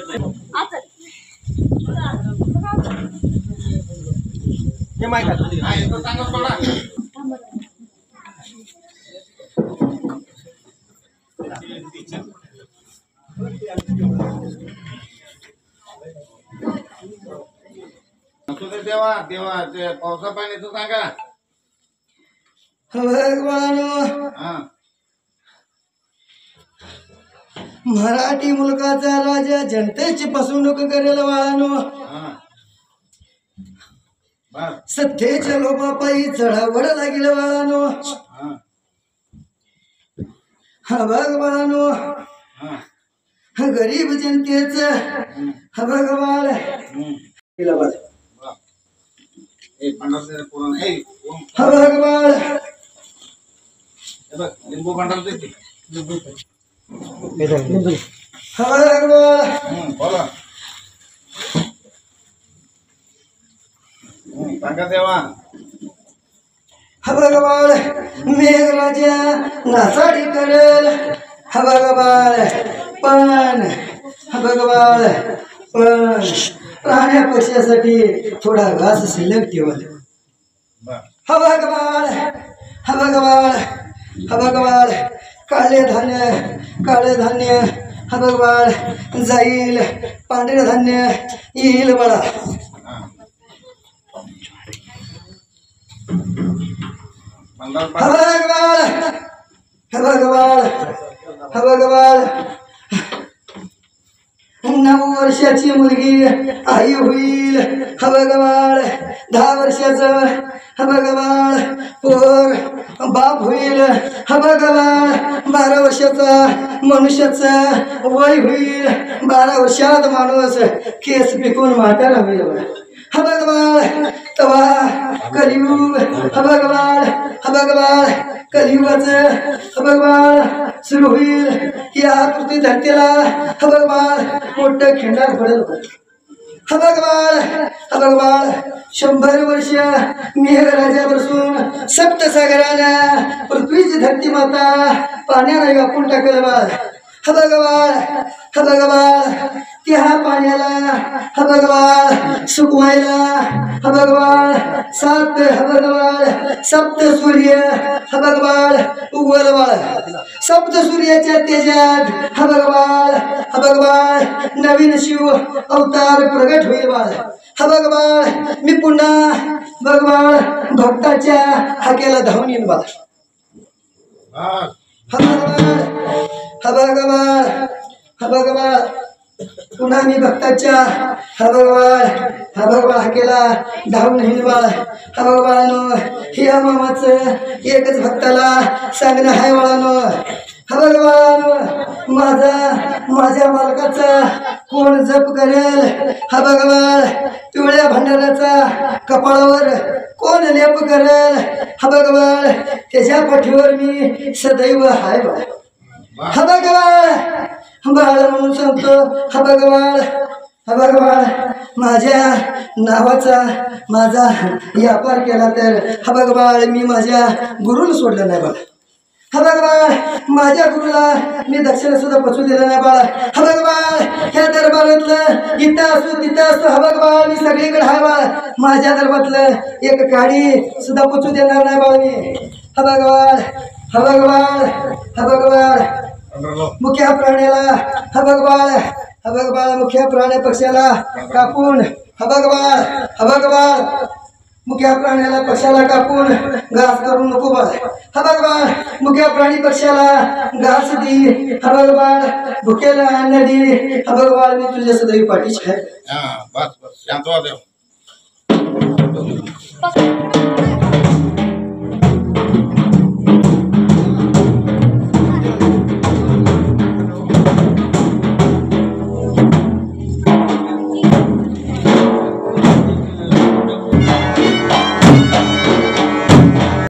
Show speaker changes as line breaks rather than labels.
येत नाही
हे माहिती
देवा देवा ते पावसा पाण्याचं सांगा
भगवान मराठी मुलकाचा राजा जनतेची फसवणूक करेल बाळानो सत्तेच्या लोभापायी चढावड लागेल बाळानो हा भगवानो गरीब जनतेच हा भगवान हा भगवान
लिंबू भांडार देते
हा भगवान
बोला सांगा देवा
हा भगवान मेघराजा नासाडी करेल हा भगवान पण हा भगवान पण प्राण्या पक्षासाठी थोडा घास शिल्लक ठेवल हा भगवान हा भगवान हा भगवान काळे धान्य हा भगवान जाईल पांढरे धान्य येईल बळा हा भगवान हा भगवान हा भगवान 9 वर्षाची मुलगी आई होईल हा भगवान 10 वर्षाचं हा भगवान पोर बाप होईल हा भगवान 12 वर्षाचा मनुष्याचं वय होईल 12 वर्षात माणूस केस पिकून म्हातारा होईल हा भगवान तवा कलियुग हा भगवान कलियुगाचं हा भगवान सुरू होईल या पृथ्वी धरतीला हा भगवान मोठं खिंडार पडेल हा भगवान 100 वर्ष मेघराजा बसून सप्तसागरानं पृथ्वीची धरती माता पाण्याला व्यापून टाकलं बाळ हा भगवान त्या पाण्याला हा भगवान सुकवायला हा भगवान सप्त सूर्य हा भगवान उगवल बाळ सप्त सूर्याच्या तेजात हा भगवान नवीन शिव अवतार प्रगट होईल बाळ हा भगवान मी पुन्हा भगवान भक्ताच्या हाकेला धावून येईन बाळ हा भगवान पुन्हा मी भक्ताच्या हा भगवान हाकेला धावून येईन बाळ हा भगवान हे मामाचं एकच भक्ताला सांगणं हाय बाळानो हा भगवान माझ्या मालकाचा कोण जप करेल हा भगवान पिवळ्या भंडाराचा कपाळावर कोण लेप करेल हा भगवान त्याच्या पाठीवर मी सदैव हाय बाळ हा भगवान बाळ म्हणून सांगतो हा भगवान माझ्या नावाचा माझा व्यापार केला तर हा भगवान मी माझ्या गुरुला सोडलं नाही बाळा हा भगवान माझ्या गुरुला मी दक्षिणा सुद्धा पचू दिलं नाही बाळा हा भगवान ह्या दरबारातलं इथं असो तिथं असतो हा भगवान मी सगळीकडे हा बाळ माझ्या दरबारातलं एक काडी सुद्धा पचू देणार नाही बाळा मी हा भगवान मुख्या प्राण्याला हा भगवान मुख्या प्राणी पक्षाला कापून हा भगवान मुख्या प्राण्याला पक्षाला कापून घास करू नको बाळ हा भगवान मुख्या प्राणी पक्षाला घास दी हा भगवान भुकेला अन्न दी हा भगवान मी तुझ्या सदैव पाठीशी आहे
बस शांत व्हा देव